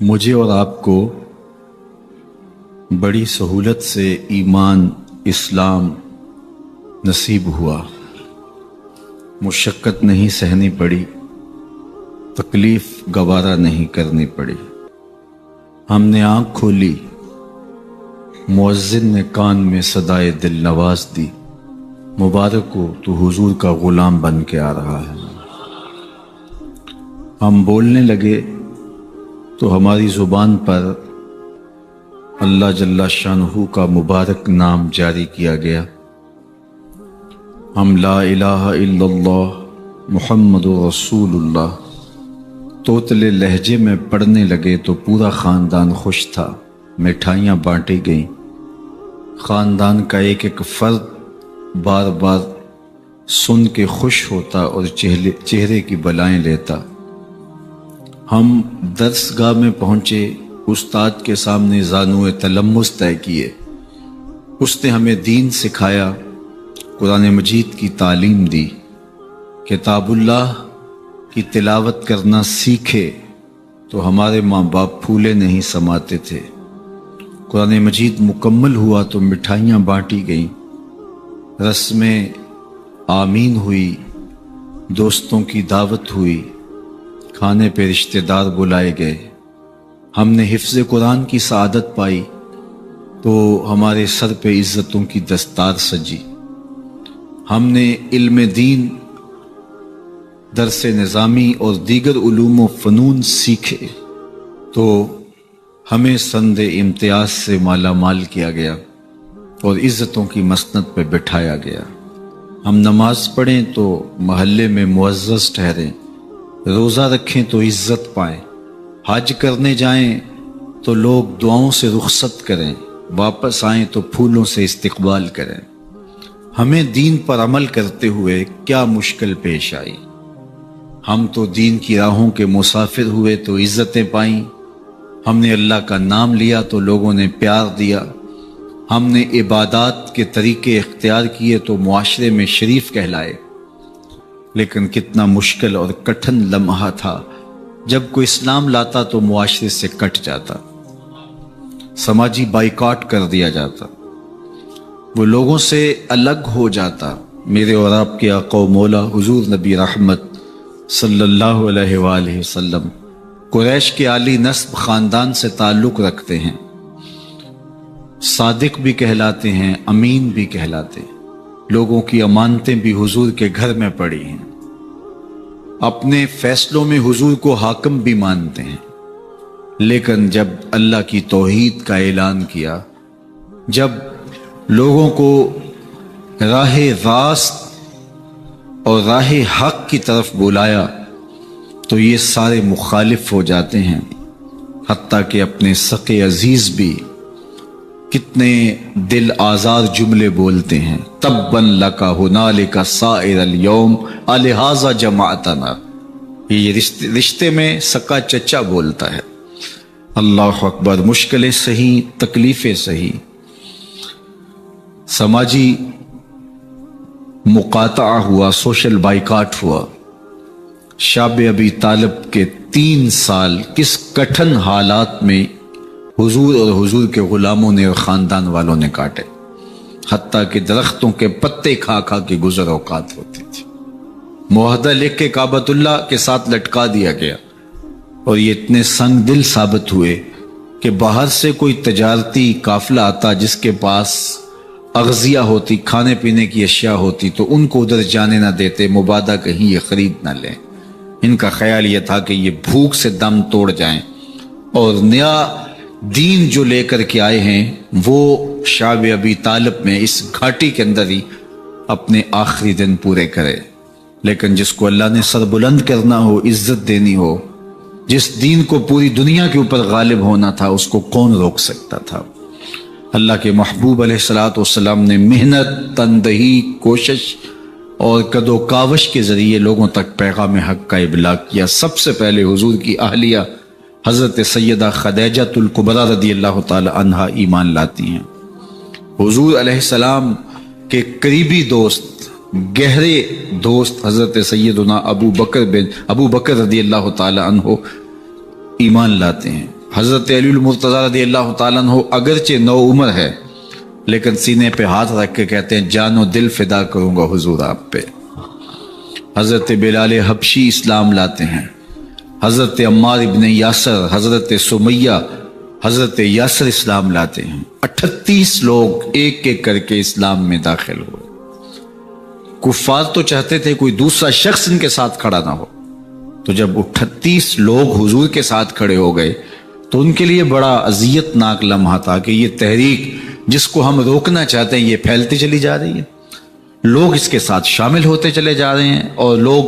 مجھے اور آپ کو بڑی سہولت سے ایمان اسلام نصیب ہوا، مشقت نہیں سہنی پڑی، تکلیف گوارا نہیں کرنی پڑی۔ ہم نے آنکھ کھولی، مؤذن نے کان میں صدائے دل نواز دی، مبارک ہو تو حضور کا غلام بن کے آ رہا ہے۔ ہم بولنے لگے تو ہماری زبان پر اللہ جل شانہ کا مبارک نام جاری کیا گیا۔ ہم لا الہ الا اللہ محمد رسول اللہ توتلے لہجے میں پڑھنے لگے تو پورا خاندان خوش تھا، مٹھائیاں بانٹی گئیں۔ خاندان کا ایک ایک فرد بار بار سن کے خوش ہوتا اور چہرے کی بلائیں لیتا۔ ہم درس گاہ میں پہنچے، استاد کے سامنے زانوئے تلمس طے کیے۔ اس نے ہمیں دین سکھایا، قرآن مجید کی تعلیم دی، کتاب اللہ کی تلاوت کرنا سیکھے تو ہمارے ماں باپ پھولے نہیں سماتے تھے۔ قرآن مجید مکمل ہوا تو مٹھائیاں بانٹی گئیں، رسمیں آمین ہوئی، دوستوں کی دعوت ہوئی، کھانے پہ رشتہ دار بلائے گئے۔ ہم نے حفظ قرآن کی سعادت پائی تو ہمارے سر پہ عزتوں کی دستار سجی۔ ہم نے علم دین، درس نظامی اور دیگر علوم و فنون سیکھے تو ہمیں سند امتیاز سے مالا مال کیا گیا اور عزتوں کی مسند پہ بٹھایا گیا۔ ہم نماز پڑھیں تو محلے میں معزز ٹھہریں، روزہ رکھیں تو عزت پائیں، حج کرنے جائیں تو لوگ دعاؤں سے رخصت کریں، واپس آئیں تو پھولوں سے استقبال کریں۔ ہمیں دین پر عمل کرتے ہوئے کیا مشکل پیش آئی؟ ہم تو دین کی راہوں کے مسافر ہوئے تو عزتیں پائیں، ہم نے اللہ کا نام لیا تو لوگوں نے پیار دیا، ہم نے عبادات کے طریقے اختیار کیے تو معاشرے میں شریف کہلائے۔ لیکن کتنا مشکل اور کٹھن لمحہ تھا جب کوئی اسلام لاتا تو معاشرے سے کٹ جاتا، سماجی بائیکاٹ کر دیا جاتا، وہ لوگوں سے الگ ہو جاتا۔ میرے اور آپ کے آقا و مولا حضور نبی رحمت صلی اللہ علیہ وآلہ وسلم قریش کے عالی نسب خاندان سے تعلق رکھتے ہیں، صادق بھی کہلاتے ہیں، امین بھی کہلاتے ہیں، لوگوں کی امانتیں بھی حضور کے گھر میں پڑی ہیں، اپنے فیصلوں میں حضور کو حاکم بھی مانتے ہیں۔ لیکن جب اللہ کی توحید کا اعلان کیا، جب لوگوں کو راہ راست اور راہ حق کی طرف بلایا تو یہ سارے مخالف ہو جاتے ہیں، حتیٰ کہ اپنے سقے عزیز بھی کتنے دل آزار جملے بولتے ہیں، تباً لک ہنالک سائر الیوم الہٰذا جمعتنا۔ یہ رشتے میں سکا چچا بولتا ہے۔ اللہ اکبر، مشکلیں سہی، تکلیفیں سہی، سماجی مقاطعہ ہوا، سوشل بائیکاٹ ہوا۔ شاب ابی طالب کے 3 سال کس کٹھن حالات میں حضور اور حضور کے غلاموں نے اور خاندان والوں نے کاٹے، حتیٰ کہ درختوں کے پتے کھا کھا کے گزر اوقات ہوتی تھی۔ معاہدہ لکھ کے کعبۃ اللہ کے ساتھ لٹکا دیا گیا اور یہ اتنے سنگ دل ثابت ہوئے کہ باہر سے کوئی تجارتی قافلہ آتا جس کے پاس اغذیہ ہوتی، کھانے پینے کی اشیاء ہوتی، تو ان کو ادھر جانے نہ دیتے، مبادا کہیں یہ خرید نہ لیں۔ ان کا خیال یہ تھا کہ یہ بھوک سے دم توڑ جائیں اور نیا دین جو لے کر کے آئے ہیں وہ شعب ابی طالب میں اس گھاٹی کے اندر ہی اپنے آخری دن پورے کرے۔ لیکن جس کو اللہ نے سر بلند کرنا ہو، عزت دینی ہو، جس دین کو پوری دنیا کے اوپر غالب ہونا تھا، اس کو کون روک سکتا تھا؟ اللہ کے محبوب علیہ الصلوۃ والسلام نے محنت، تندہی، کوشش اور کد و کاوش کے ذریعے لوگوں تک پیغام حق کا ابلاغ کیا۔ سب سے پہلے حضور کی اہلیہ حضرت سیدہ خدیجہ الکبریٰ رضی اللہ تعالی عنہا ایمان لاتی ہیں۔ حضور علیہ السلام کے قریبی دوست، گہرے دوست حضرت سیدنا ابو بکر رضی اللہ تعالی عنہ ایمان لاتے ہیں۔ حضرت علی المرتضیٰ رضی اللہ تعالیٰ عنہ اگرچہ نو عمر ہے لیکن سینے پہ ہاتھ رکھ کے کہتے ہیں جان و دل فدا کروں گا حضور آپ پہ۔ حضرت بلال حبشی اسلام لاتے ہیں، حضرت عمار ابن یاسر، حضرت سمیہ، حضرت یاسر اسلام لاتے ہیں۔ 38 لوگ ایک ایک کر کے اسلام میں داخل ہوئے۔ کفار تو چاہتے تھے کوئی دوسرا شخص ان کے ساتھ کھڑا نہ ہو، تو جب 38 لوگ حضور کے ساتھ کھڑے ہو گئے تو ان کے لیے بڑا اذیت ناک لمحہ تھا کہ یہ تحریک جس کو ہم روکنا چاہتے ہیں یہ پھیلتی چلی جا رہی ہے، لوگ اس کے ساتھ شامل ہوتے چلے جا رہے ہیں اور لوگ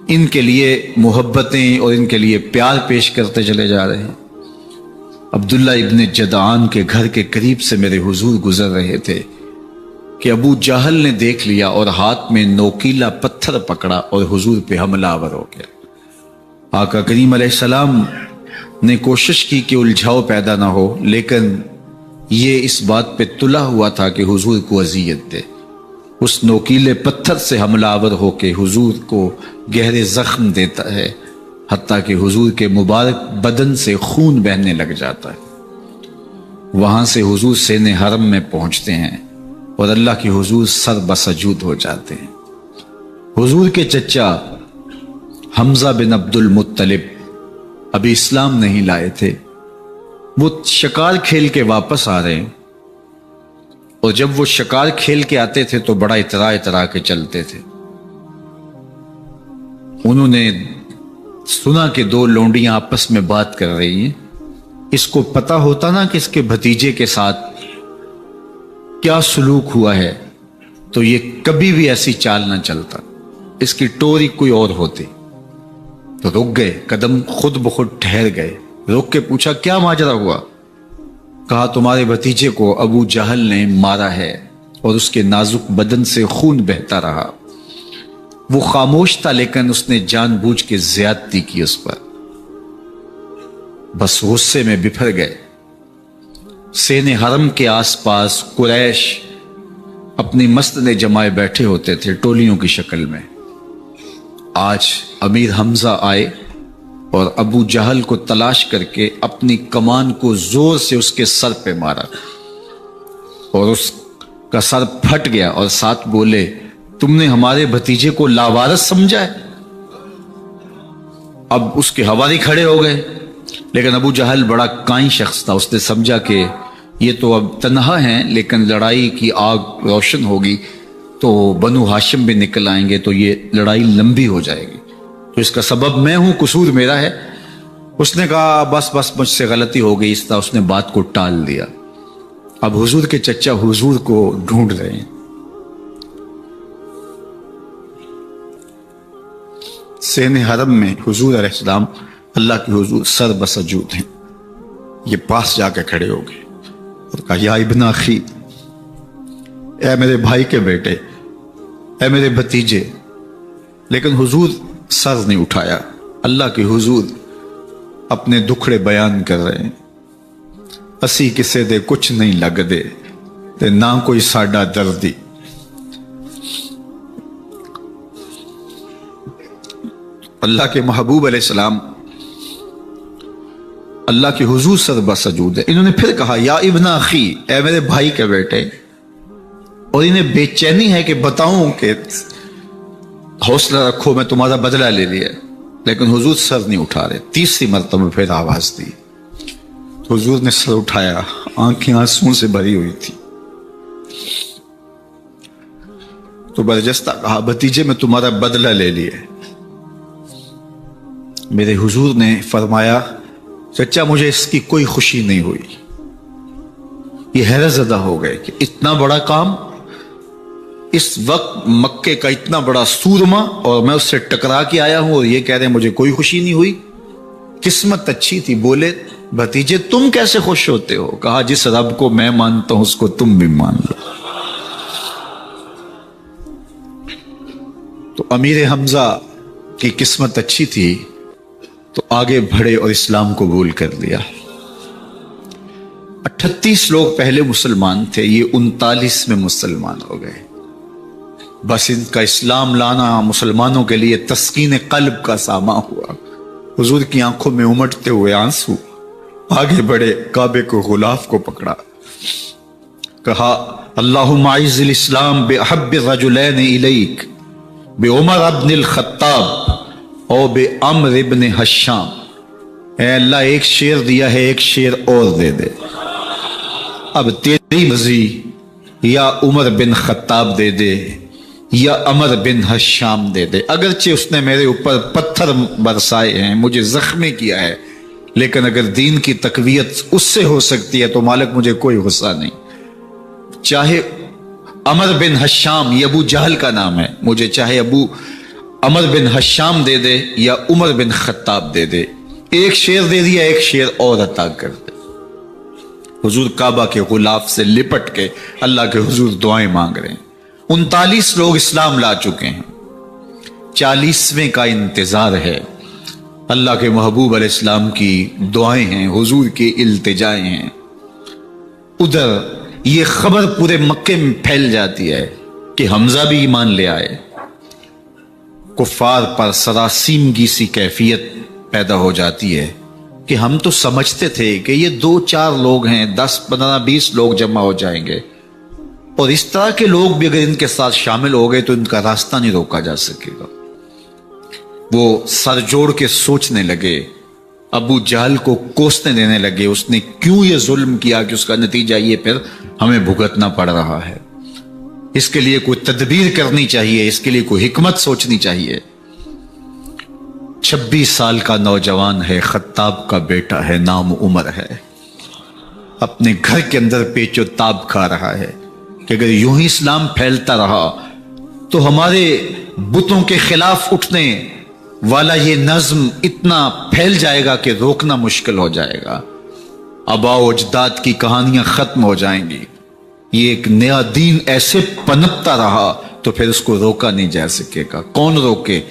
ان کے لیے محبتیں اور ان کے لیے پیار پیش کرتے چلے جا رہے ہیں۔ عبداللہ ابن جدعان کے گھر کے قریب سے میرے حضور گزر رہے تھے کہ ابو جہل نے دیکھ لیا اور ہاتھ میں نوکیلا پتھر پکڑا اور حضور پہ حملہ آور ہو گیا۔ آقا کریم علیہ السلام نے کوشش کی کہ الجھاؤ پیدا نہ ہو، لیکن یہ اس بات پہ تلا ہوا تھا کہ حضور کو اذیت دے۔ اس نوکیلے پتھر سے حملہ آور ہو کے حضور کو گہرے زخم دیتا ہے، حتیٰ کہ حضور کے مبارک بدن سے خون بہنے لگ جاتا ہے۔ وہاں سے حضور سین حرم میں پہنچتے ہیں اور اللہ کے حضور سر بسجود ہو جاتے ہیں۔ حضور کے چچا حمزہ بن عبد المطلب ابھی اسلام نہیں لائے تھے، وہ شکار کھیل کے واپس آ رہے ہیں، اور جب وہ شکار کھیل کے آتے تھے تو بڑا اترا کے چلتے تھے۔ انہوں نے سنا کہ دو لونڈیاں آپس میں بات کر رہی ہیں۔ اس کو پتا ہوتا نا کہ اس کے بھتیجے کے ساتھ کیا سلوک ہوا ہے تو یہ کبھی بھی ایسی چال نہ چلتا، اس کی ٹوری کوئی اور ہوتی۔ تو رک گئے، قدم خود بخود ٹھہر گئے، رک کے پوچھا کیا ماجرا ہوا؟ کہا تمہارے بھتیجے کو ابو جہل نے مارا ہے اور اس کے نازک بدن سے خون بہتا رہا۔ وہ خاموش تھا لیکن اس نے جان بوجھ کے زیادتی کی اس پر، بس غصے میں بپھر گئے۔ سین حرم کے آس پاس قریش اپنی مسجدیں جمائے بیٹھے ہوتے تھے ٹولیوں کی شکل میں۔ آج امیر حمزہ آئے اور ابو جہل کو تلاش کر کے اپنی کمان کو زور سے اس کے سر پہ مارا اور اس کا سر پھٹ گیا، اور ساتھ بولے تم نے ہمارے بھتیجے کو لاوارث سمجھا ہے؟ اب اس کے حواری کھڑے ہو گئے، لیکن ابو جہل بڑا کائن شخص تھا، اس نے سمجھا کہ یہ تو اب تنہا ہیں، لیکن لڑائی کی آگ روشن ہوگی تو بنو ہاشم بھی نکل آئیں گے تو یہ لڑائی لمبی ہو جائے گی، تو اس کا سبب میں ہوں، قصور میرا ہے۔ اس نے کہا بس مجھ سے غلطی ہو گئی، اس طرح اس نے بات کو ٹال دیا۔ اب حضور کے چچا حضور کو ڈھونڈ رہے ہیں۔ سین حرم میں حضور علیہ السلام اللہ کے حضور سر بسجود ہیں۔ یہ پاس جا کے کھڑے ہو گئے اور کہا یا ابن اخی، اے میرے بھائی کے بیٹے، اے میرے بھتیجے، لیکن حضور سر نہیں اٹھایا۔ اللہ کے حضور اپنے دکھڑے بیان کر رہے ہیں۔ اسی کسے دے کچھ نہیں لگ دے تے نہ کوئی ساڈا دردی۔ اللہ کے محبوب علیہ السلام اللہ کے حضور سر بسجود ہے۔ انہوں نے پھر کہا یا ابن اخی، اے میرے بھائی کے بیٹے، اور انہیں بے چینی ہے کہ بتاؤں کہ حوصلہ رکھو میں تمہارا بدلہ لے لیا، لیکن حضور سر نہیں اٹھا رہے۔ تیسری مرتبہ پھر آواز دی، حضور نے سر اٹھایا، آنکھیں آنسوں سے بھری ہوئی تھی، تو برجستہ کہا بھتیجے میں تمہارا بدلہ لے لیا۔ میرے حضور نے فرمایا چچا مجھے اس کی کوئی خوشی نہیں ہوئی۔ یہ حیرت زدہ ہو گئے کہ اتنا بڑا کام، اس وقت مکے کا اتنا بڑا سورما، اور میں اس سے ٹکرا کے آیا ہوں اور یہ کہہ رہے ہیں مجھے کوئی خوشی نہیں ہوئی۔ قسمت اچھی تھی۔ بولے بھتیجے تم کیسے خوش ہوتے ہو؟ کہا جس رب کو میں مانتا ہوں اس کو تم بھی مان لو۔ تو امیر حمزہ کی قسمت اچھی تھی تو آگے بڑھے اور اسلام قبول کر لیا۔ 38 لوگ پہلے مسلمان تھے، یہ 39 میں مسلمان ہو گئے۔ بس ان کا اسلام لانا مسلمانوں کے لیے تسکین قلب کا سامان ہوا۔ حضور کی آنکھوں میں امٹتے ہوئے آنسو، آگے بڑھے، کعبے کو غلاف کو پکڑا، کہا اللہم اعز الاسلام باحب الرجلین الیک بعمر ابن الخطاب اور بعمر ابن حشام۔ اے اللہ ایک شیر دیا ہے، ایک شیر اور دے دے، اب تیری مرضی، یا عمر بن خطاب دے دے یا عمر بن حشام دے دے۔ اگرچہ اس نے میرے اوپر پتھر برسائے ہیں، مجھے زخمی کیا ہے، لیکن اگر دین کی تقویت اس سے ہو سکتی ہے تو مالک مجھے کوئی غصہ نہیں۔ چاہے عمر بن حشام، یہ ابو جہل کا نام ہے، مجھے چاہے ابو عمر بن حشام دے دے یا عمر بن خطاب دے دے، ایک شیر دے دیا، ایک شیر اور عطا کر دے۔ حضور کعبہ کے غلاف سے لپٹ کے اللہ کے حضور دعائیں مانگ رہے ہیں۔ 39 لوگ اسلام لا چکے ہیں، 40ویں کا انتظار ہے۔ اللہ کے محبوب علیہ السلام کی دعائیں ہیں، حضور کی التجائیں ہیں۔ ادھر یہ خبر پورے مکے میں پھیل جاتی ہے کہ حمزہ بھی ایمان لے آئے۔ کفار پر سراسیمگی سی کیفیت پیدا ہو جاتی ہے کہ ہم تو سمجھتے تھے کہ یہ 2-4 لوگ ہیں، 10, 15, 20 لوگ جمع ہو جائیں گے، اور اس طرح کے لوگ بھی اگر ان کے ساتھ شامل ہو گئے تو ان کا راستہ نہیں روکا جا سکے گا۔ وہ سر جوڑ کے سوچنے لگے، ابو جہل کو کوسنے دینے لگے، اس نے کیوں یہ ظلم کیا کہ اس کا نتیجہ یہ پھر ہمیں بھگتنا پڑ رہا ہے، اس کے لیے کوئی تدبیر کرنی چاہیے، اس کے لیے کوئی حکمت سوچنی چاہیے۔ 26 سال کا نوجوان ہے، خطاب کا بیٹا ہے، نام عمر ہے، اپنے گھر کے اندر پیچ و تاب کھا رہا ہے کہ اگر یوں ہی اسلام پھیلتا رہا تو ہمارے بتوں کے خلاف اٹھنے والا یہ نظم اتنا پھیل جائے گا کہ روکنا مشکل ہو جائے گا، آباء و اجداد کی کہانیاں ختم ہو جائیں گی، یہ ایک نیا دین ایسے پنپتا رہا تو پھر اس کو روکا نہیں جا سکے گا۔ کون روکے؟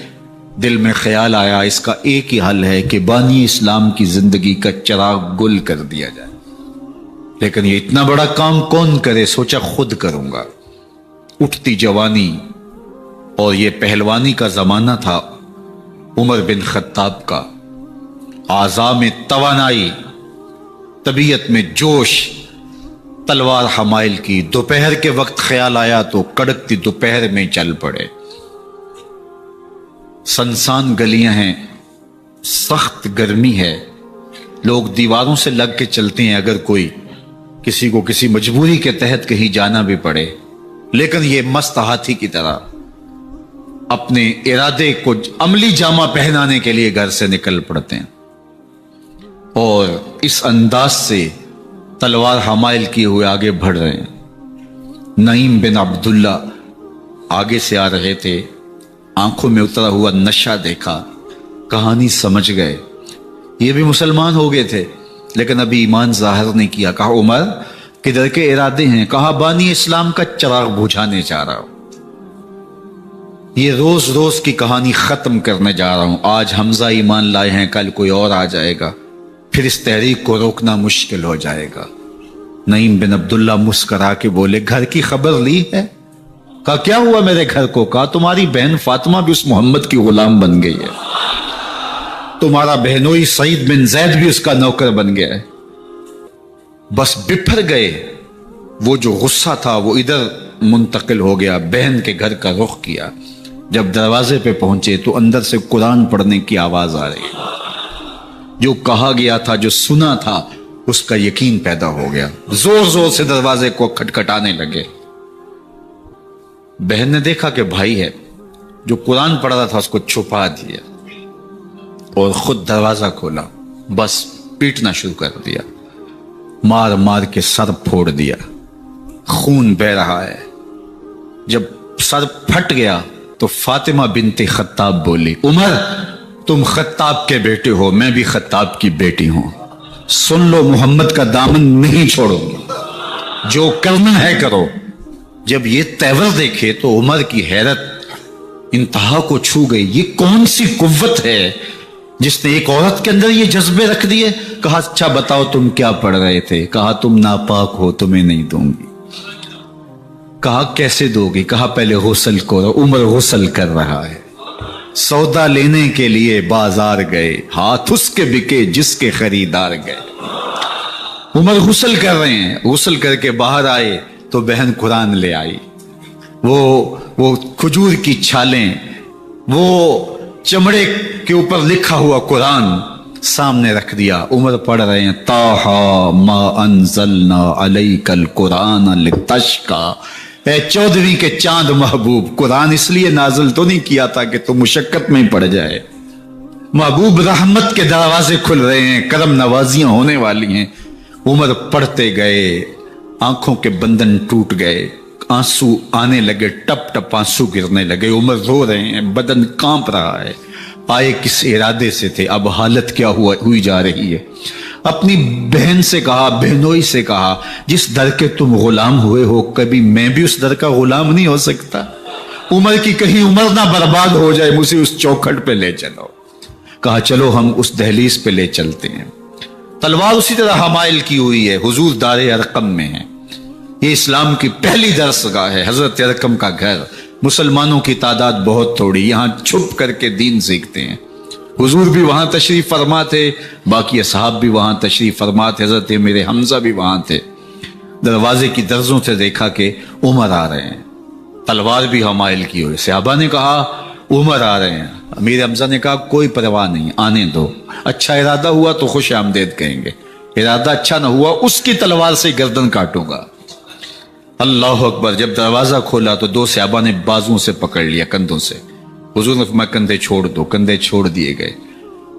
دل میں خیال آیا اس کا ایک ہی حل ہے کہ بانی اسلام کی زندگی کا چراغ گل کر دیا جائے، لیکن یہ اتنا بڑا کام کون کرے؟ سوچا خود کروں گا۔ اٹھتی جوانی اور یہ پہلوانی کا زمانہ تھا عمر بن خطاب کا، اعضاء میں توانائی، طبیعت میں جوش، تلوار حمائل کی۔ دوپہر کے وقت خیال آیا تو کڑکتی دوپہر میں چل پڑے۔ سنسان گلیاں ہیں، سخت گرمی ہے، لوگ دیواروں سے لگ کے چلتے ہیں اگر کوئی کسی کو کسی مجبوری کے تحت کہیں جانا بھی پڑے، لیکن یہ مست ہاتھی کی طرح اپنے ارادے کو عملی جامہ پہنانے کے لیے گھر سے نکل پڑتے ہیں، اور اس انداز سے تلوار حمائل کیے ہوئے آگے بڑھ رہے ہیں۔ نعیم بن عبداللہ آگے سے آ رہے تھے، آنکھوں میں اترا ہوا نشہ دیکھا، کہانی سمجھ گئے، یہ بھی مسلمان ہو گئے تھے لیکن ابھی ایمان ظاہر نہیں کیا۔ کہا عمر کدھر کے ارادے ہیں؟ کہا بانی اسلام کا چراغ بجھانے جا رہا ہوں، یہ روز روز کی کہانی ختم کرنے جا رہا ہوں۔ آج حمزہ ایمان لائے ہیں، کل کوئی اور آ جائے گا، پھر اس تحریک کو روکنا مشکل ہو جائے گا۔ نعیم بن عبداللہ مسکرا کے بولے گھر کی خبر لی ہے؟ کہا کیا ہوا میرے گھر کو؟ کہا تمہاری بہن فاطمہ بھی اس محمد کی غلام بن گئی ہے، تمہارا بہنوئی سعید بن زید بھی اس کا نوکر بن گیا ہے۔ بس بپھر گئے، وہ جو غصہ تھا وہ ادھر منتقل ہو گیا، بہن کے گھر کا رخ کیا۔ جب دروازے پہ پہنچے تو اندر سے قرآن پڑھنے کی آواز آ رہی، جو کہا گیا تھا، جو سنا تھا، اس کا یقین پیدا ہو گیا۔ زور زور سے دروازے کو کھٹکھٹانے لگے۔ بہن نے دیکھا کہ بھائی ہے، جو قرآن پڑھ رہا تھا اس کو چھپا دیا اور خود دروازہ کھولا، بس پیٹنا شروع کر دیا، مار مار کے سر پھوڑ دیا، خون بہ رہا ہے۔ جب سر پھٹ گیا تو فاطمہ بنت خطاب بولی عمر تم خطاب کے بیٹے ہو، میں بھی خطاب کی بیٹی ہوں، سن لو محمد کا دامن نہیں چھوڑو گی، جو کرنا ہے کرو۔ جب یہ تیور دیکھے تو عمر کی حیرت انتہا کو چھو گئی، یہ کون سی قوت ہے جس نے ایک عورت کے اندر یہ جذبے رکھ دیے؟ کہا اچھا بتاؤ تم کیا پڑھ رہے تھے؟ کہا تم ناپاک ہو، تمہیں نہیں دوں گی۔ کہا کیسے دو گی؟ کہا پہلے غسل کرو۔ عمر غسل کر رہا ہے، سودا لینے کے لیے بازار گئے، ہاتھ اس کے بکے جس کے خریدار گئے۔ عمر غسل کر رہے ہیں، غسل کر کے باہر آئے تو بہن قرآن لے آئی، وہ کھجور کی چھالیں، وہ چمڑے کے اوپر لکھا ہوا قرآن سامنے رکھ دیا۔ عمر پڑھ رہے ہیں طٰہٰ ما انزلنا علیک القرآن لتشقیٰ، اے 14ویں کے چاند محبوب، قرآن اس لیے نازل تو نہیں کیا تھا کہ تم مشقت میں پڑ جائے۔ محبوب رحمت کے دروازے کھل رہے ہیں، کرم نوازیاں ہونے والی ہیں۔ عمر پڑھتے گئے، آنکھوں کے بندن ٹوٹ گئے، آنسو آنے لگے، ٹپ ٹپ آنسو گرنے لگے۔ عمر رو رہے ہیں، بدن کانپ رہا ہے۔ آئے کس ارادے سے تھے، اب حالت کیا ہوئی جا رہی ہے۔ اپنی بہن سے کہا، بہنوئی سے کہا، جس در کے تم غلام ہوئے ہو کبھی میں بھی اس در کا غلام نہیں ہو سکتا؟ عمر کی کہیں عمر نہ برباد ہو جائے، مجھے اس چوکھٹ پہ لے چلو۔ کہا چلو ہم اس دہلیز پہ لے چلتے ہیں۔ تلوار اسی طرح حمائل کی ہوئی ہے، حضور دار ارقم میں ہے۔ یہ اسلام کی پہلی درسگاہ ہے، حضرت ارقم کا گھر۔ مسلمانوں کی تعداد بہت تھوڑی، یہاں چھپ کر کے دین سیکھتے ہیں۔ حضور بھی وہاں تشریف فرما تھے، باقی اصحاب بھی وہاں تشریف فرما تھے، حضرت میرے حمزہ بھی وہاں تھے۔ دروازے کی درزوں سے دیکھا کہ عمر آ رہے ہیں، تلوار بھی حمائل کی ہوئی۔ صحابہ نے کہا عمر آ رہے ہیں، امیر حمزہ نے کہا کوئی پرواہ نہیں، آنے دو، اچھا ارادہ ہوا تو خوش آمدید کہیں گے، ارادہ اچھا نہ ہوا اس کی تلوار سے گردن کاٹوں گا۔ اللہ اکبر۔ جب دروازہ کھولا تو دو صحابہ نے بازوں سے پکڑ لیا، کندھوں سے۔ حضور نے فرمایا کندھے چھوڑ دو، کندھے چھوڑ دیے گئے۔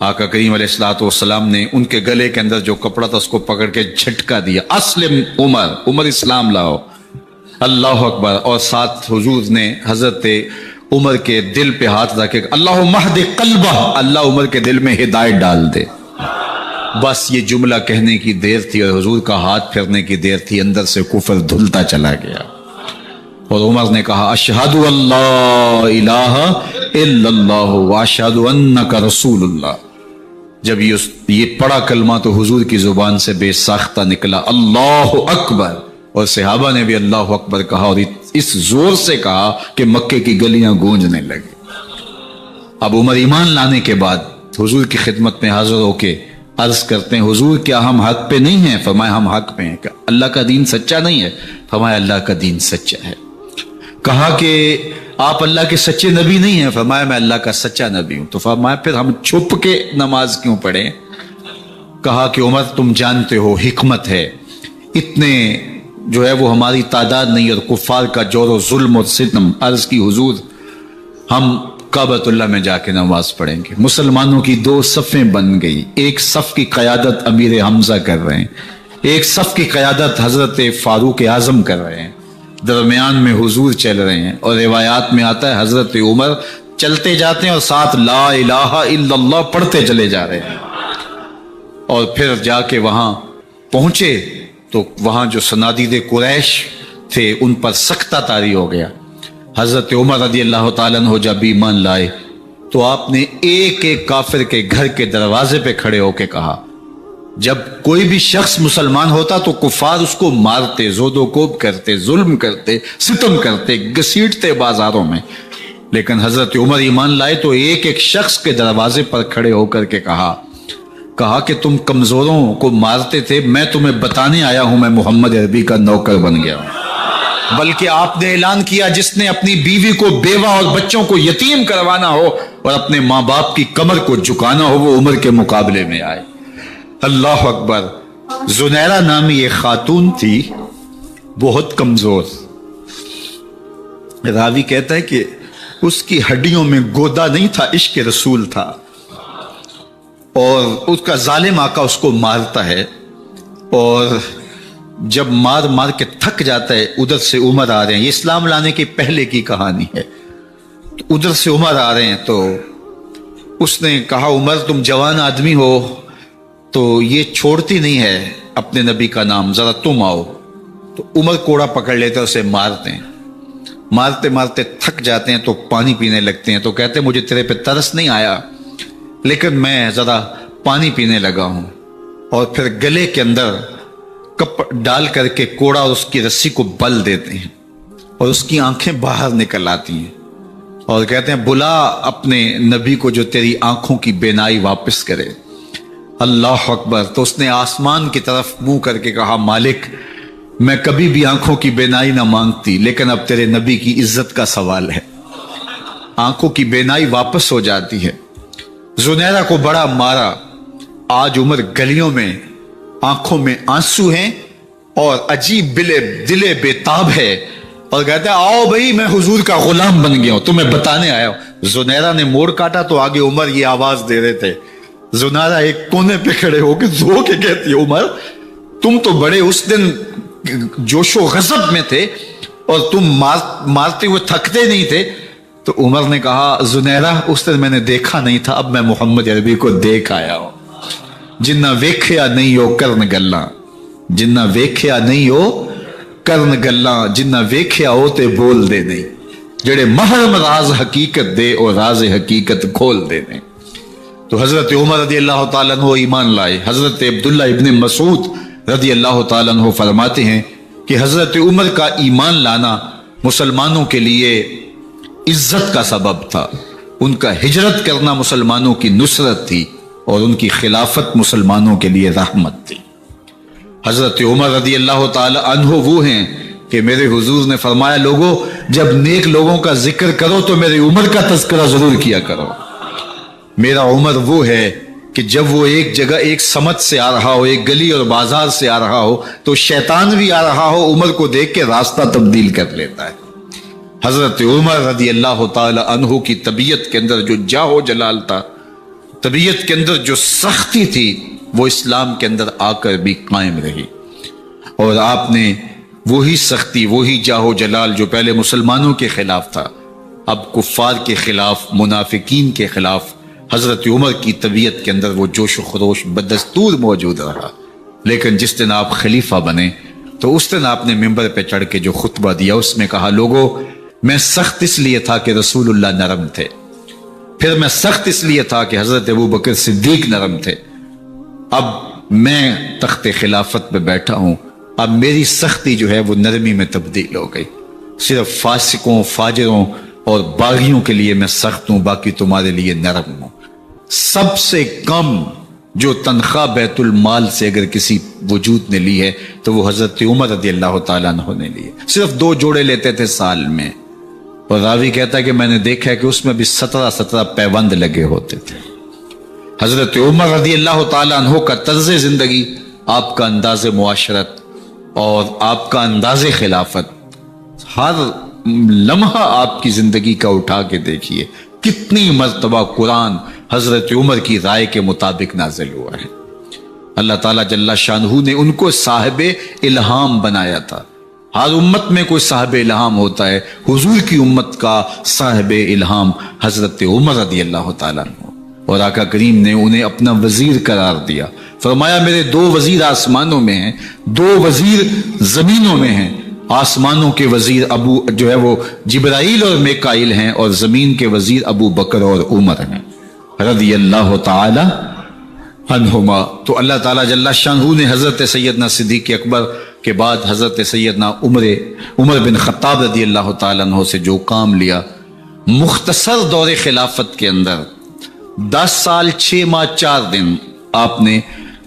آقا کریم علیہ الصلوۃ والسلام نے ان کے گلے کے اندر جو کپڑا تھا اس کو پکڑ کے جھٹکا دیا، اسلم عمر، عمر اسلام لاؤ۔ اللہ اکبر۔ اور ساتھ حضور نے حضرت عمر کے دل پہ ہاتھ رکھے، اللہم اہد قلبہ، اللہ عمر کے دل میں ہدایت ڈال دے۔ بس یہ جملہ کہنے کی دیر تھی اور حضور کا ہاتھ پھرنے کی دیر تھی، اندر سے کفر دھلتا چلا گیا۔ اور عمر نے کہا اشہد اللہ الہ الا اللہ واشہد انک رسول اللہ۔ جب یہ پڑا کلمہ تو حضور کی زبان سے بے ساختہ نکلا، اللہ اکبر، اور صحابہ نے بھی اللہ اکبر کہا، اور اس زور سے کہا کہ مکے کی گلیاں گونجنے لگی۔ اب عمر ایمان لانے کے بعد حضور کی خدمت میں حاضر ہو کے عرض کرتے ہیں حضور کیا ہم حق پہ نہیں ہیں؟ فرمایا ہم حق پہ ہیں۔ کہ اللہ کا دین سچا نہیں ہے؟ فرمایا اللہ کا دین سچا ہے۔ کہا کہ آپ اللہ کے سچے نبی نہیں ہیں؟ فرمایا میں اللہ کا سچا نبی ہوں۔ تو فرمایا پھر ہم چھپ کے نماز کیوں پڑھیں؟ کہا کہ عمر تم جانتے ہو حکمت ہے، اتنے جو ہے وہ ہماری تعداد نہیں، اور کفار کا جور و ظلم اور ستم۔ عرض کی حضور ہم کعبۃ اللہ میں جا کے نماز پڑھیں گے۔ مسلمانوں کی دو صفیں بن گئی، ایک صف کی قیادت امیر حمزہ کر رہے ہیں، ایک صف کی قیادت حضرت فاروق اعظم کر رہے ہیں، درمیان میں حضور چل رہے ہیں، اور روایات میں آتا ہے حضرت عمر چلتے جاتے ہیں اور ساتھ لا الہ الا اللہ پڑھتے چلے جا رہے ہیں۔ اور پھر جا کے وہاں پہنچے تو وہاں جو صنادید قریش تھے ان پر سختہ طاری ہو گیا۔ حضرت عمر رضی اللہ تعالیٰ عنہ جب ایمان لائے تو آپ نے ایک ایک کافر کے گھر کے دروازے پہ کھڑے ہو کے کہا، جب کوئی بھی شخص مسلمان ہوتا تو کفار اس کو مارتے، زود و کوب کرتے، ظلم کرتے، ستم کرتے، گھسیٹتے بازاروں میں، لیکن حضرت عمر ایمان لائے تو ایک ایک شخص کے دروازے پر کھڑے ہو کر کے کہا کہ تم کمزوروں کو مارتے تھے، میں تمہیں بتانے آیا ہوں میں محمد عربی کا نوکر بن گیا ہوں۔ بلکہ آپ نے اعلان کیا جس نے اپنی بیوی کو، بیوہ اور بچوں کو یتیم کروانا ہو اور اپنے ماں باپ کی کمر کو جھکانا ہو وہ عمر کے مقابلے میں آئے۔ اللہ اکبر۔ زنیرہ نامی ایک خاتون تھی، بہت کمزور، راوی کہتا ہے کہ اس کی ہڈیوں میں گودا نہیں تھا، عشق رسول تھا، اور اس کا ظالم آقا اس کو مارتا ہے، اور جب مار مار کے تھک جاتا ہے ادھر سے عمر آ رہے ہیں، یہ اسلام لانے کے پہلے کی کہانی ہے، تو ادھر سے عمر آ رہے ہیں تو اس نے کہا عمر تم جوان آدمی ہو تو یہ چھوڑتی نہیں ہے اپنے نبی کا نام، ذرا تم آؤ۔ تو عمر کوڑا پکڑ لیتے اسے مارتے ہیں، مارتے مارتے تھک جاتے ہیں تو پانی پینے لگتے ہیں، تو کہتے ہیں مجھے تیرے پہ ترس نہیں آیا لیکن میں ذرا پانی پینے لگا ہوں، اور پھر گلے کے اندر کپ ڈال کر کے کوڑا اور اس کی رسی کو بل دیتے ہیں اور اس کی آنکھیں باہر نکل آتی ہیں، اور کہتے ہیں بلا اپنے نبی کو جو تیری آنکھوں کی بینائی واپس کرے۔ اللہ اکبر۔ تو اس نے آسمان کی طرف منہ کر کے کہا مالک میں کبھی بھی آنکھوں کی بینائی نہ مانگتی، لیکن اب تیرے نبی کی عزت کا سوال ہے، آنکھوں کی بینائی واپس ہو جاتی ہے۔ زنیرہ کو بڑا مارا، آج عمر گلیوں میں آنکھوں میں آنسو ہیں اور عجیب دلے بےتاب ہے، اور کہتا ہے آؤ بھائی میں حضور کا غلام بن گیا ہوں، تمہیں بتانے آیا ہوں۔ زنیرہ نے موڑ کاٹا تو آگے عمر یہ آواز دے رہے تھے۔ زنیرہ ایک کونے پہ کھڑے ہو کے رو کے کہتی ہے عمر تم تو بڑے اس دن جوش و غضب میں تھے اور تم مارتے ہوئے تھکتے نہیں تھے۔ تو عمر نے کہا زنیرہ اس دن میں نے دیکھا نہیں تھا، اب میں محمد عربی کو دیکھ آیا ہوں۔ جنہ ویکھیا نہیں ہو کرن گلاں، جنہ ویکھیا نہیں ہو کرن گلاں، جنہ ویکھیا ہو تے بول دے نہیں، جڑے محرم راز حقیقت دے اور راز حقیقت کھول دے نہیں۔ تو حضرت عمر رضی اللہ تعالیٰ عنہ ایمان لائے۔ حضرت عبداللہ ابن مسعود رضی اللہ تعالیٰ عنہ فرماتے ہیں کہ حضرت عمر کا ایمان لانا مسلمانوں کے لیے عزت کا سبب تھا، ان کا ہجرت کرنا مسلمانوں کی نصرت تھی، اور ان کی خلافت مسلمانوں کے لیے رحمت تھی۔ حضرت عمر رضی اللہ تعالی عنہ وہ ہیں کہ میرے حضور نے فرمایا لوگوں جب نیک لوگوں کا ذکر کرو تو میرے عمر کا تذکرہ ضرور کیا کرو۔ میرا عمر وہ ہے کہ جب وہ ایک جگہ ایک سمت سے آ رہا ہو، ایک گلی اور بازار سے آ رہا ہو تو شیطان بھی آ رہا ہو، عمر کو دیکھ کے راستہ تبدیل کر لیتا ہے۔ حضرت عمر رضی اللہ تعالی عنہ کی طبیعت کے اندر جو جاہ و جلال تھا، طبیعت کے اندر جو سختی تھی، وہ اسلام کے اندر آ کر بھی قائم رہی، اور آپ نے وہی سختی، وہی جاہ و جلال جو پہلے مسلمانوں کے خلاف تھا، اب کفار کے خلاف، منافقین کے خلاف حضرت عمر کی طبیعت کے اندر وہ جوش و خروش بدستور موجود رہا۔ لیکن جس دن آپ خلیفہ بنے تو اس دن آپ نے ممبر پہ چڑھ کے جو خطبہ دیا اس میں کہا لوگوں میں سخت اس لیے تھا کہ رسول اللہ نرم تھے، پھر میں سخت اس لیے تھا کہ حضرت ابوبکر صدیق نرم تھے، اب میں تخت خلافت پہ بیٹھا ہوں، اب میری سختی جو ہے وہ نرمی میں تبدیل ہو گئی، صرف فاسقوں، فاجروں اور باغیوں کے لیے میں سخت ہوں، باقی تمہارے لیے نرم ہوں۔ سب سے کم جو تنخواہ بیت المال سے اگر کسی وجود نے لی ہے تو وہ حضرت عمر رضی اللہ تعالیٰ عنہ نے لی ہے، صرف 2 جوڑے لیتے تھے سال میں، اور راوی کہتا ہے کہ میں نے دیکھا ہے کہ اس میں بھی 17 پیوند لگے ہوتے تھے۔ حضرت عمر رضی اللہ تعالیٰ عنہ کا طرز زندگی، آپ کا انداز معاشرت اور آپ کا انداز خلافت، ہر لمحہ آپ کی زندگی کا اٹھا کے دیکھیے کتنی مرتبہ قرآن حضرت عمر کی رائے کے مطابق نازل ہوا ہے۔ اللہ تعالیٰ جل شانہ نے ان کو صاحب الہام بنایا تھا۔ ہر امت میں کوئی صاحب الہام ہوتا ہے، حضور کی امت کا صاحب الہام حضرت عمر رضی اللہ تعالیٰ عنہ، اور آقا کریم نے انہیں اپنا وزیر قرار دیا، فرمایا میرے 2 وزیر آسمانوں میں ہیں، 2 وزیر زمینوں میں ہیں، آسمانوں کے وزیر ابو جو ہے وہ جبرائیل اور میکائیل ہیں، اور زمین کے وزیر ابو بکر اور عمر ہیں رضی اللہ تعالی عنہما۔ تو اللہ تعالیٰ جل شانہ نے حضرت سیدنا صدیق اکبر کے بعد حضرت سیدنا عمر بن خطاب رضی اللہ تعالیٰ عنہ سے جو کام لیا، مختصر دور خلافت کے اندر 10 سال 6 ماہ 4 دن آپ نے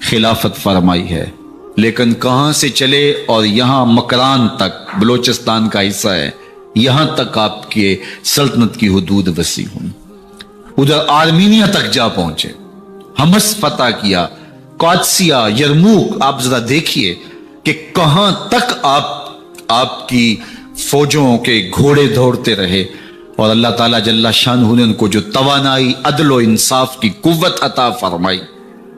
خلافت فرمائی ہے، لیکن کہاں سے چلے اور یہاں مکران تک، بلوچستان کا حصہ ہے، یہاں تک آپ کے سلطنت کی حدود وسیع ہوئی، ادھر آرمینیا تک جا پہنچے، حمص فتح کیا، قادسیہ، یرموک، آپ ذرا دیکھیے کہ کہاں تک آپ کی فوجوں کے گھوڑے دوڑتے رہے، اور اللہ تعالیٰ جل شانہ نے ان کو جو توانائی، عدل و انصاف کی قوت عطا فرمائی۔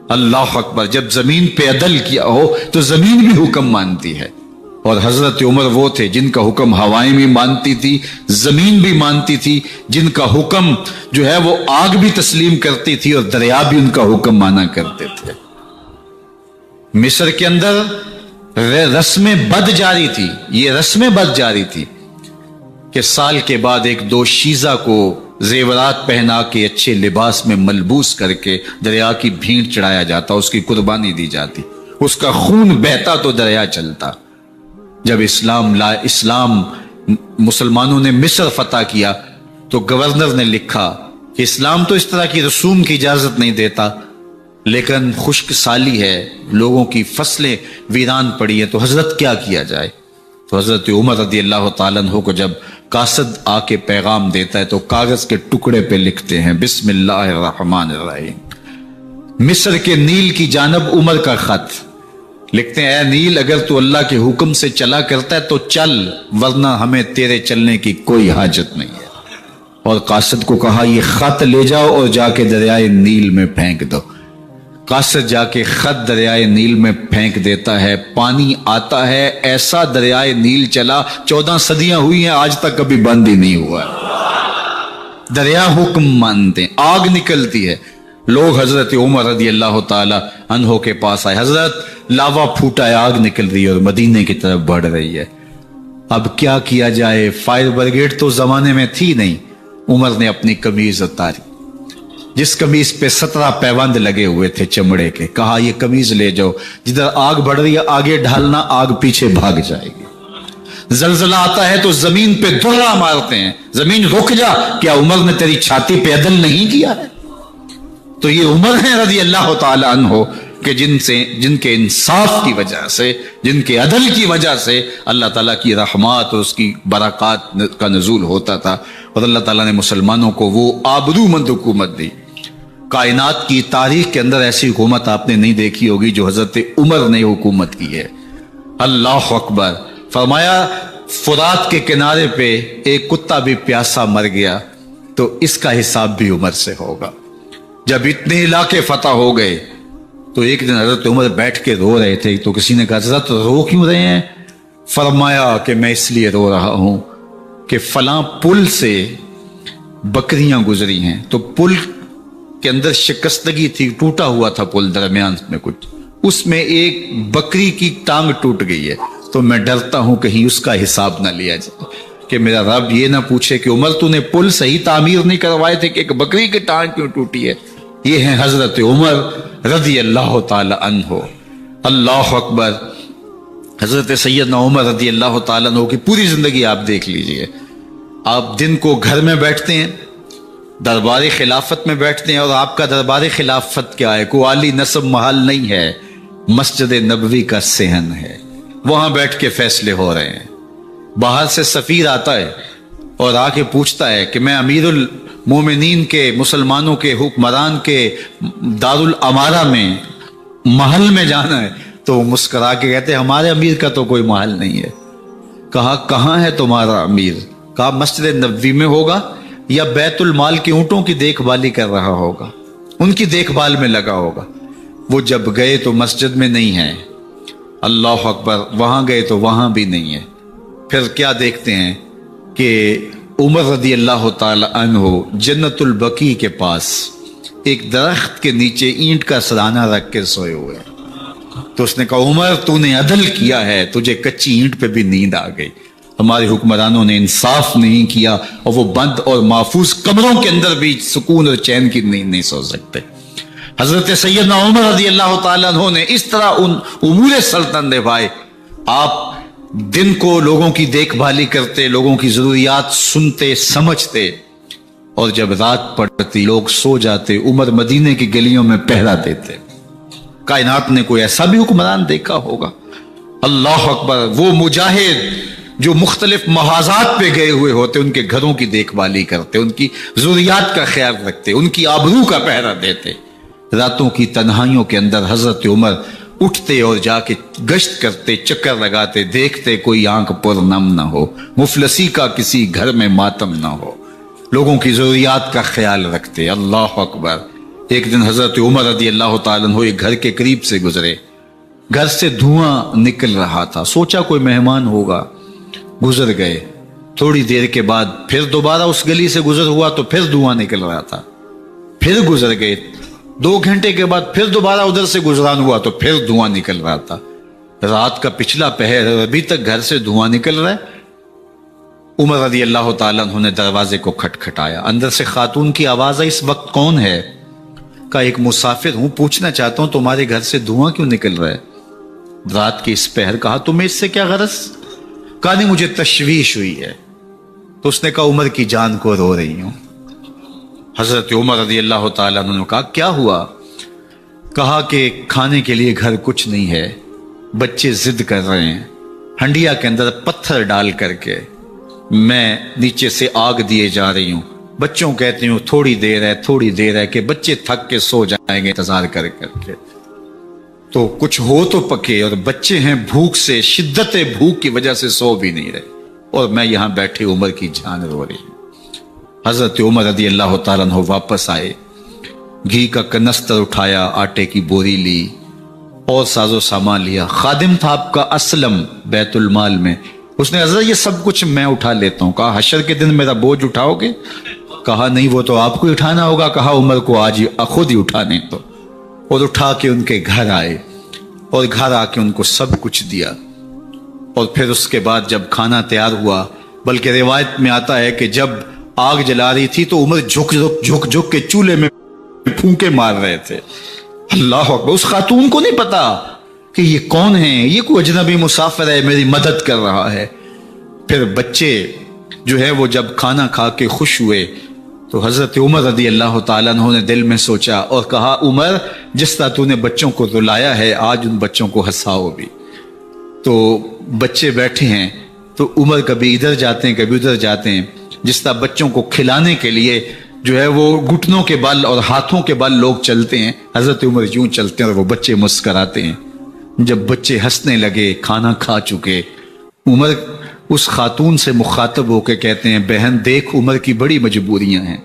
اللہ اکبر، جب زمین پہ عدل کیا ہو تو زمین بھی حکم مانتی ہے، اور حضرت عمر وہ تھے جن کا حکم ہوائیں بھی مانتی تھی، زمین بھی مانتی تھی، جن کا حکم جو ہے وہ آگ بھی تسلیم کرتی تھی اور دریا بھی ان کا حکم مانا کرتے تھے۔ مصر کے اندر رسم بد جاری تھی، یہ رسم بد جاری تھی کہ سال کے بعد 1-2 شیزہ کو زیورات پہنا کے اچھے لباس میں ملبوس کر کے دریا کی بھینٹ چڑھایا جاتا، اس کی قربانی دی جاتی، اس کا خون بہتا تو دریا چلتا۔ جب اسلام مسلمانوں نے مصر فتح کیا تو گورنر نے لکھا کہ اسلام تو اس طرح کی رسوم کی اجازت نہیں دیتا، لیکن خشک سالی ہے، لوگوں کی فصلیں ویران پڑی ہیں، تو حضرت کیا کیا جائے؟ تو حضرت عمر رضی اللہ تعالیٰ عنہ کو جب قاصد آ کے پیغام دیتا ہے تو کاغذ کے ٹکڑے پہ لکھتے ہیں بسم اللہ الرحمن الرحیم، مصر کے نیل کی جانب عمر کا خط، لکھتے ہیں اے نیل اگر تو اللہ کے حکم سے چلا کرتا ہے تو چل، ورنہ ہمیں تیرے چلنے کی کوئی حاجت نہیں ہے۔ اور قاصد کو کہا یہ خط لے جاؤ اور جا کے دریائے نیل میں پھینک دو۔ قاصد جا کے خط دریائے نیل میں پھینک دیتا ہے، پانی آتا ہے، ایسا دریائے نیل چلا 14 صدیاں ہوئی ہیں آج تک کبھی بند ہی نہیں ہوا۔ دریا حکم مانتے ہیں، آگ نکلتی ہے، لوگ حضرت عمر رضی اللہ تعالی عنہ کے پاس آئے، حضرت لاوا پھوٹا ہے، آگ نکل رہی ہے اور مدینے کی طرف بڑھ رہی ہے، اب کیا کیا جائے؟ فائر بریگیڈ تو زمانے میں تھی نہیں۔ عمر نے اپنی قمیض اتاری، جس قمیض پہ 17 پیوند لگے ہوئے تھے چمڑے کے، کہا یہ قمیض لے جاؤ، جدھر آگ بڑھ رہی ہے آگے ڈھالنا، آگ پیچھے بھاگ جائے گی۔ زلزلہ آتا ہے تو زمین پہ دھڑا مارتے ہیں، زمین رک جا، کیا عمر نے تیری چھاتی پہ عدل نہیں کیا ہے؟ تو یہ عمر ہیں رضی اللہ تعالی عنہ کہ جن کے انصاف کی وجہ سے، جن کے عدل کی وجہ سے اللہ تعالیٰ کی رحمات اور اس کی برکات کا نزول ہوتا تھا، اور اللہ تعالیٰ نے مسلمانوں کو وہ آبرو مند حکومت دی۔ کائنات کی تاریخ کے اندر ایسی حکومت آپ نے نہیں دیکھی ہوگی جو حضرت عمر نے حکومت کی ہے۔ اللہ اکبر۔ فرمایا فرات کے کنارے پہ ایک کتا بھی پیاسا مر گیا تو اس کا حساب بھی عمر سے ہوگا۔ جب اتنے علاقے فتح ہو گئے تو ایک دن حضرت عمر بیٹھ کے رو رہے تھے، تو کسی نے کہا حضرت رو کیوں رہے ہیں؟ فرمایا کہ میں اس لیے رو رہا ہوں کہ فلاں پل سے بکریاں گزری ہیں، تو پل کے اندر شکستگی تھی، ٹوٹا ہوا تھا پل درمیان میں کچھ، اس میں ایک بکری کی ٹانگ ٹوٹ گئی ہے، تو میں ڈرتا ہوں کہیں اس کا حساب نہ لیا جائے، کہ میرا رب یہ نہ پوچھے کہ عمر تو نے پل صحیح تعمیر نہیں کروائے تھے کہ ایک بکری کی ٹانگ کیوں ٹوٹی ہے۔ یہ ہیں حضرت عمر رضی اللہ تعالی عنہ۔ اللہ اکبر۔ حضرت سیدنا عمر رضی اللہ تعالیٰ عنہ کی پوری زندگی آپ دیکھ لیجئے، آپ دن کو گھر میں بیٹھتے ہیں، دربار خلافت میں بیٹھتے ہیں، اور آپ کا دربار خلافت کیا ہے؟ کوئی عالی نصب محل نہیں ہے، مسجد نبوی کا صحن ہے، وہاں بیٹھ کے فیصلے ہو رہے ہیں۔ باہر سے سفیر آتا ہے اور آ کے پوچھتا ہے کہ میں امیر المومنین کے، مسلمانوں کے حکمران کے دارالامارہ میں محل میں جانا ہے، تو مسکرا کے کہتے ہیں ہمارے امیر کا تو کوئی محل نہیں ہے۔ کہا کہاں ہے تمہارا امیر؟ کہا مسجد نبوی میں ہوگا یا بیت المال کے اونٹوں کی دیکھ بھالی کر رہا ہوگا، ان کی دیکھ بھال میں لگا ہوگا۔ وہ جب گئے تو مسجد میں نہیں ہے، اللہ اکبر، وہاں گئے تو وہاں بھی نہیں ہے۔ پھر کیا دیکھتے ہیں کہ عمر رضی اللہ تعالی عنہ جنت البقیع کے پاس ایک درخت کے نیچے اینٹ کا سرانہ رکھ کے سوئے ہوئے، تو اس نے کہا عمر تو نے عدل کیا ہے، تجھے کچی اینٹ پہ بھی نیند آ گئی، ہمارے حکمرانوں نے انصاف نہیں کیا، اور وہ بند اور محفوظ کمروں کے اندر بھی سکون اور چین کی نیند نہیں سو سکتے۔ حضرت سیدنا عمر رضی اللہ تعالیٰ عنہ نے اس طرح ان امور سلطنت نبھائے۔ آپ دن کو لوگوں کی دیکھ بھالی کرتے، لوگوں کی ضروریات سنتے سمجھتے، اور جب رات پڑتی لوگ سو جاتے، عمر مدینے کی گلیوں میں پہرا دیتے۔ کائنات نے کوئی ایسا بھی حکمران دیکھا ہوگا؟ اللہ اکبر۔ وہ مجاہد جو مختلف محاذات پہ گئے ہوئے ہوتے، ان کے گھروں کی دیکھ بھالی کرتے، ان کی ضروریات کا خیال رکھتے، ان کی آبرو کا پہرا دیتے۔ راتوں کی تنہائیوں کے اندر حضرت عمر اٹھتے اور جا کے گشت کرتے، چکر لگاتے، دیکھتے کوئی آنکھ پر نم نہ ہو، مفلسی کا کسی گھر میں ماتم نہ ہو، لوگوں کی ضروریات کا خیال رکھتے۔ اللہ اکبر۔ ایک دن حضرت عمر رضی اللہ تعالیٰ عنہ ایک گھر کے قریب سے گزرے، گھر سے دھواں نکل رہا تھا، سوچا کوئی مہمان ہوگا، گزر گئے۔ تھوڑی دیر کے بعد پھر دوبارہ اس گلی سے گزر ہوا تو پھر دھواں نکل رہا تھا، پھر گزر گئے۔ 2 گھنٹے کے بعد پھر دوبارہ ادھر سے گزران ہوا تو پھر دھواں نکل رہا تھا۔ رات کا پچھلا پہر، ابھی تک گھر سے دھواں نکل رہا ہے۔ عمر رضی اللہ تعالیٰ عنہ نے دروازے کو کھٹکھٹایا، اندر سے خاتون کی آواز آئی، اس وقت کون ہے؟ کہا ایک مسافر ہوں، پوچھنا چاہتا ہوں تمہارے گھر سے دھواں کیوں نکل رہا ہے رات کے اس پہر؟ کہا تمہیں اس سے کیا غرض؟ کہا نہیں مجھے تشویش ہوئی ہے۔ تو اس نے کہا عمر کی جان کو رو رہی ہوں۔ حضرت عمر رضی اللہ تعالیٰ عنہ نے کہا کیا ہوا؟ کہا کہ کھانے کے لیے گھر کچھ نہیں ہے، بچے ضد کر رہے ہیں، ہنڈیا کے اندر پتھر ڈال کر کے میں نیچے سے آگ دیے جا رہی ہوں، بچوں کہتی ہوں تھوڑی دیر ہے کہ بچے تھک کے سو جائیں گے انتظار کر کے، تو کچھ ہو تو پکے، اور بچے ہیں بھوک سے، شدت بھوک کی وجہ سے سو بھی نہیں رہے، اور میں یہاں بیٹھے عمر کی جان رو رہی ہوں۔ حضرت عمر رضی اللہ تعالیٰ عنہ واپس آئے، گھی کا کنستر اٹھایا، آٹے کی بوری لی اور ساز و سامان لیا۔ خادم تھا آپ کا اسلم بیت المال میں، اس نے حضرت یہ سب کچھ میں اٹھا لیتا ہوں۔ کہا حشر کے دن میرا بوجھ اٹھاؤ گے؟ کہا نہیں، وہ تو آپ کو اٹھانا ہوگا۔ کہا عمر کو آج خود ہی اٹھانے تو، اور اٹھا کے ان کے گھر آئے، اور گھر آ کے ان کو سب کچھ دیا۔ اور پھر اس کے بعد جب کھانا تیار ہوا، بلکہ روایت میں آتا ہے کہ جب آگ جلا رہی تھی تو عمر جھک کے چولہے میں پھونکے مار رہے تھے۔ اللہ اکبر! اس خاتون کو نہیں پتا کہ یہ کون ہے، یہ کوئی اجنبی مسافر ہے، میری مدد کر رہا ہے۔ پھر بچے جو ہے وہ جب کھانا کھا کے خوش ہوئے تو حضرت عمر رضی اللہ تعالیٰ عنہ نے دل میں سوچا اور کہا عمر جس طرح تو نے بچوں کو رلایا ہے آج ان بچوں کو ہنساؤ بھی۔ تو بچے بیٹھے ہیں تو عمر کبھی ادھر جاتے ہیں کبھی ادھر جاتے ہیں، جس طرح بچوں کو کھلانے کے لیے جو ہے وہ گھٹنوں کے بل اور ہاتھوں کے بل لوگ چلتے ہیں، حضرت عمر یوں چلتے ہیں اور وہ بچے مسکراتے ہیں۔ جب بچے ہنسنے لگے، کھانا کھا چکے، عمر اس خاتون سے مخاطب ہو کے کہتے ہیں بہن دیکھ عمر کی بڑی مجبوریاں ہیں،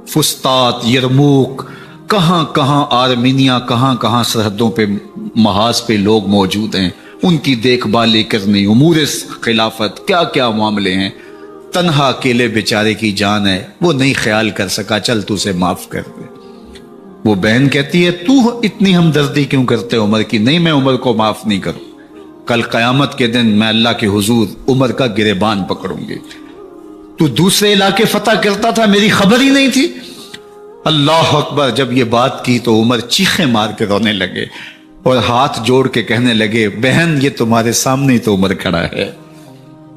فسطاط، یرموک، کہاں کہاں آرمینیا، کہاں کہاں سرحدوں پہ محاذ پہ لوگ موجود ہیں، ان کی دیکھ بھال کرنی، امور خلافت، کیا کیا معاملے ہیں، تنہا اکیلے بیچارے کی جان ہے، وہ نہیں خیال کر سکا، چل تو اسے معاف کر دے۔ وہ بہن کہتی ہے تو اتنی ہمدردی کیوں کرتے عمر کی؟ نہیں، میں عمر کو معاف نہیں کروں، کل قیامت کے دن میں اللہ کے حضور عمر کا گریبان پکڑوں گی۔ تو دوسرے علاقے فتح کرتا تھا، میری خبر ہی نہیں تھی۔ اللہ اکبر! جب یہ بات کی تو عمر چیخیں مار کے رونے لگے اور ہاتھ جوڑ کے کہنے لگے بہن یہ تمہارے سامنے ہی تو عمر کھڑا ہے،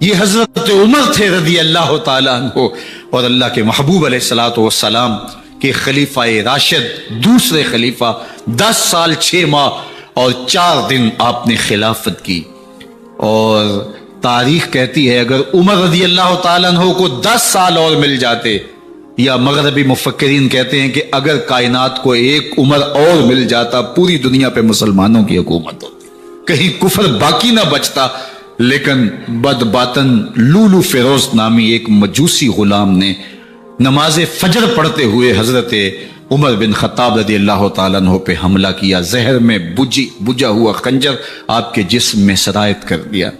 یہ حضرت عمر تھے رضی اللہ تعالیٰ عنہ، اور اللہ کے محبوب علیہ الصلوۃ والسلام کے خلیفہ راشد، دوسرے خلیفہ، 10 سال 6 ماہ اور 4 دن آپ نے خلافت کی۔ اور تاریخ کہتی ہے اگر عمر رضی اللہ تعالیٰ عنہ کو 10 سال اور مل جاتے، یا مغربی مفکرین کہتے ہیں کہ اگر کائنات کو ایک عمر اور مل جاتا پوری دنیا پہ مسلمانوں کی حکومت ہوتی، کہیں کفر باقی نہ بچتا۔ لیکن بد باطن لولو فیروز نامی ایک مجوسی غلام نے نماز فجر پڑھتے ہوئے حضرت عمر بن خطاب رضی اللہ تعالیٰ عنہ پہ حملہ کیا، زہر میں بجھا ہوا خنجر آپ کے جسم میں سرایت کر دیا۔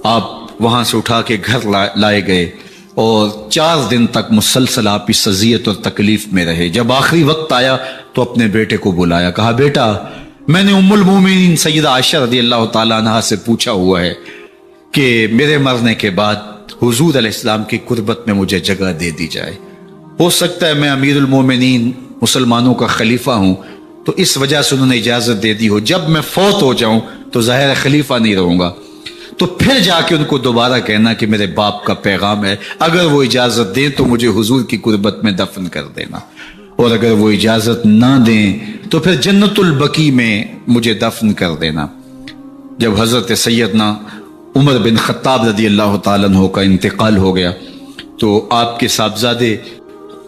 آپ وہاں سے اٹھا کے گھر لائے گئے اور 4 دن تک مسلسل آپ اس اذیت اور تکلیف میں رہے۔ جب آخری وقت آیا تو اپنے بیٹے کو بلایا، کہا بیٹا میں نے ام المومنین سیدہ عائشہ رضی اللہ تعالیٰ عنہ سے پوچھا ہوا ہے کہ میرے مرنے کے بعد حضور علیہ السلام کی قربت میں مجھے جگہ دے دی جائے، ہو سکتا ہے میں امیر المومنین مسلمانوں کا خلیفہ ہوں تو اس وجہ سے انہوں نے اجازت دے دی ہو، جب میں فوت ہو جاؤں تو ظاہر خلیفہ نہیں رہوں گا، تو پھر جا کے ان کو دوبارہ کہنا کہ میرے باپ کا پیغام ہے، اگر وہ اجازت دیں تو مجھے حضور کی قربت میں دفن کر دینا، اور اگر وہ اجازت نہ دیں تو پھر جنت البقیع میں مجھے دفن کر دینا۔ جب حضرت سیدنا عمر بن خطاب رضی اللہ تعالیٰ عنہ کا انتقال ہو گیا تو آپ کے صاحبزادے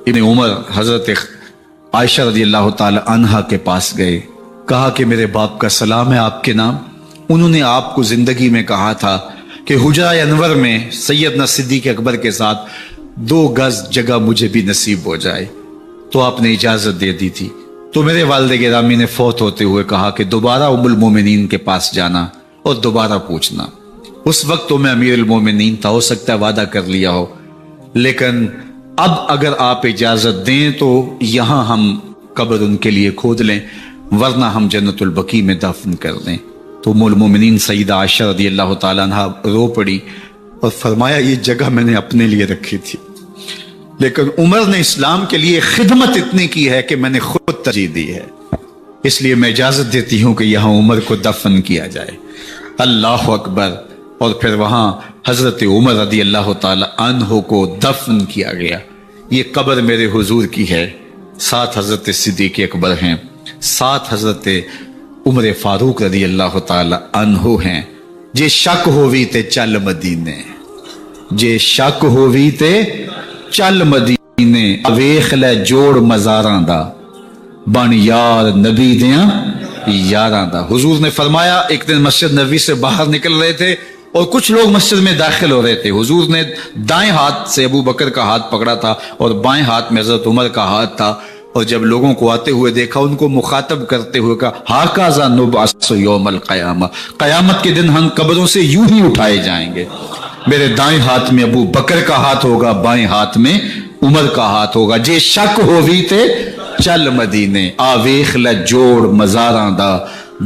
ابن عمر حضرت عائشہ رضی اللہ تعالیٰ عنہا کے پاس گئے، کہا کہ میرے باپ کا سلام ہے آپ کے نام، انہوں نے آپ کو زندگی میں کہا تھا کہ حجرہ انور میں سیدنا صدیق اکبر کے ساتھ 2 گز جگہ مجھے بھی نصیب ہو جائے، تو آپ نے اجازت دے دی تھی۔ تو میرے والد گرامی نے فوت ہوتے ہوئے کہا کہ دوبارہ ام المومنین کے پاس جانا اور دوبارہ پوچھنا۔ اس وقت تو میں امیر المومنین تھا، ہو سکتا ہے وعدہ کر لیا ہو، لیکن اب اگر آپ اجازت دیں تو یہاں ہم قبر ان کے لیے کھود لیں، ورنہ ہم جنت البقیع میں دفن کر دیں۔ تو ام المومنین سیدہ عائشہ رضی اللہ تعالیٰ عنہ رو پڑی اور فرمایا یہ جگہ میں نے اپنے لیے رکھی تھی، لیکن عمر نے اسلام کے لیے خدمت اتنی کی ہے کہ میں نے خود ترجیح دی ہے، اس لیے میں اجازت دیتی ہوں کہ یہاں عمر کو دفن کیا جائے۔ اللہ اکبر! اور پھر وہاں حضرت عمر رضی اللہ تعالی عنہ کو دفن کیا گیا۔ یہ قبر میرے حضور کی ہے، ساتھ حضرت صدیق اکبر ہیں، ساتھ حضرت عمر فاروق رضی اللہ تعالی عنہ ہیں۔ جے شک ہووی تے چل مدینے، جے شک ہووی تے چل مدینے، ویخ لے جوڑ مزاراں دا، بن یار نبی دیاں یاراں دا۔ حضور نے فرمایا، ایک دن مسجد نبوی سے باہر نکل رہے تھے اور کچھ لوگ مسجد میں داخل ہو رہے تھے۔ حضور نے دائیں ہاتھ سے ابو بکر کا ہاتھ پکڑا تھا اور بائیں ہاتھ میں حضرت عمر کا ہاتھ تھا، اور جب لوگوں کو آتے ہوئے دیکھا، ان کو مخاطب کرتے ہوئے کہا، ہاکذا نبعث یوم القیامہ، قیامت کے دن ہم قبروں سے یوں ہی اٹھائے جائیں گے۔ میرے دائیں ہاتھ میں ابو بکر کا ہاتھ ہوگا، بائیں ہاتھ میں عمر کا ہاتھ ہوگا۔ جے شک ہووی تے چل مدینے، آ ویخ لے جوڑ مزاراں دا،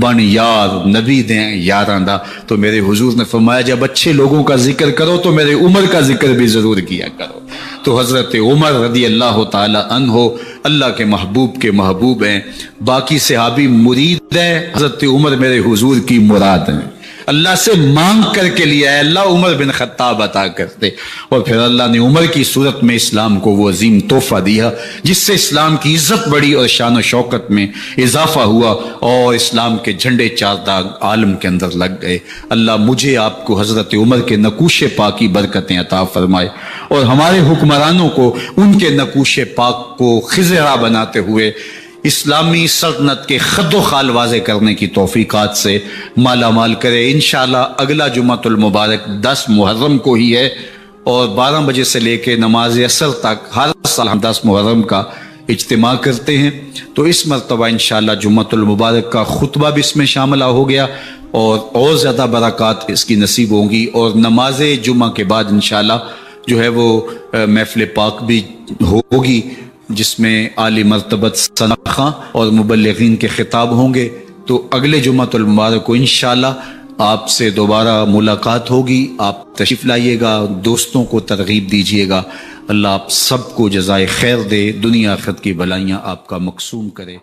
بن یار نبی دیں یاراں دا۔ تو میرے حضور نے فرمایا، جب اچھے لوگوں کا ذکر کرو تو میرے عمر کا ذکر بھی ضرور کیا کرو۔ تو حضرت عمر رضی اللہ تعالی عنہ اللہ کے محبوب کے محبوب ہیں، باقی صحابی مرید ہیں، حضرت عمر میرے حضور کی مراد ہیں۔ اللہ سے مانگ کر کے لیا ہے، اللہ عمر بن خطاب عطا کرتے، اور پھر اللہ نے عمر کی صورت میں اسلام کو وہ عظیم تحفہ دیا جس سے اسلام کی عزت بڑھی اور شان و شوکت میں اضافہ ہوا، اور اسلام کے جھنڈے چار داغ عالم کے اندر لگ گئے۔ اللہ مجھے آپ کو حضرت عمر کے نقوش پاک کی برکتیں عطا فرمائے، اور ہمارے حکمرانوں کو ان کے نقوش پاک کو خضرا بناتے ہوئے اسلامی سلطنت کے خد و خال واضح کرنے کی توفیقات سے مالا مال کرے۔ انشاءاللہ اگلا جمعۃ المبارک 10 محرم کو ہی ہے، اور 12 بجے سے لے کے نماز عصر تک ہر سال ہم 10 محرم کا اجتماع کرتے ہیں۔ تو اس مرتبہ انشاءاللہ جمعۃ المبارک کا خطبہ بھی اس میں شامل ہو گیا، اور زیادہ برکات اس کی نصیب ہوں گی، اور نماز جمعہ کے بعد انشاءاللہ جو ہے وہ محفل پاک بھی ہوگی، جس میں عالی مرتبت سنخاں اور مبلغین کے خطاب ہوں گے۔ تو اگلے جمعۃ المبارک کو انشاءاللہ آپ سے دوبارہ ملاقات ہوگی۔ آپ تشریف لائیے گا، دوستوں کو ترغیب دیجیے گا۔ اللہ آپ سب کو جزائے خیر دے، دنیا آخرت کی بھلائیاں آپ کا مقسوم کرے۔